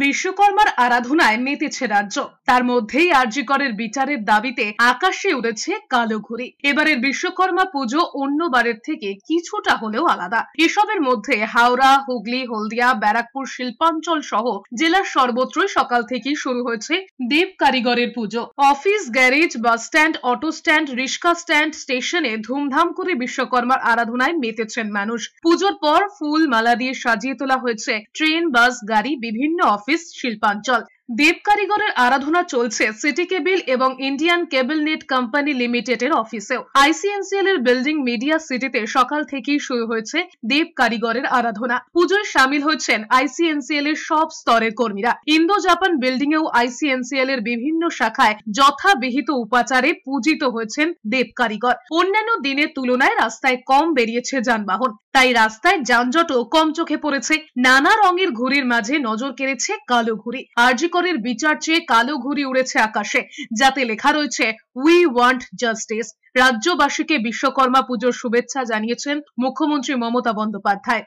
বিশ্বকর্মার আরাধনায় মেতেছে রাজ্য, তার মধ্যেই আরজি করের বিচারের দাবিতে আকাশে উড়েছে কালো ঘুড়ি। এবারের বিশ্বকর্মা পুজো অন্যবারের থেকে কিছুটা হলেও আলাদা। এসবের মধ্যে হাওড়া, হুগলি, হলদিয়া, ব্যারাকপুর, শিল্পাঞ্চল সহ জেলার সর্বত্রই সকাল থেকেই শুরু হয়েছে দেব কারিগরের পুজো। Office, garage, bus stand, auto stand, rickshaw stand, স্টেশনে ধুমধাম করে বিশ্বকর্মার আরাধনায় মেতেছেন মানুষ। পুজোর পর ফুল মালা দিয়ে সাজিয়ে তোলা হয়েছে ট্রেন, বাস, গাড়ি, বিভিন্ন অফিস, শিল্পাঞ্চল। দেব কারিগরের আরাধনা চলছে সিটি কেবল এবং ইন্ডিয়ান কেবল নেট কোম্পানি লিমিটেডের অফিসেও। আইসিএনসিএল এর বিল্ডিং মিডিয়া সিটিতে সকাল থেকেই শুরু হয়েছে দেব কারিগরের আরাধনা। পুজোয় সামিল হয়েছেন আইসিএনসিএল এর সব স্তরের কর্মীরা। ইন্দো জাপান বিল্ডিং এও আইসিএনসিএল এর বিভিন্ন শাখায় যথাবিহিত উপাচারে পূজিত হয়েছেন দেব কারিগর। অন্যান্য দিনের তুলনায় রাস্তায় কম বেরিয়েছে যানবাহন, তাই রাস্তায় যানজটও কম চোখে পড়েছে। নানা রঙের ঘুড়ির মাঝে নজর কেড়েছে কালো ঘুড়ি। আরজি করের বিচার চেয়ে কালো ঘুড়ি উড়েছে আকাশে, যাতে লেখা রয়েছে উই ওয়ান্ট জাস্টিস। রাজ্যবাসীকে বিশ্বকর্মা পুজোর শুভেচ্ছা জানিয়েছেন মুখ্যমন্ত্রী মমতা বন্দ্যোপাধ্যায়।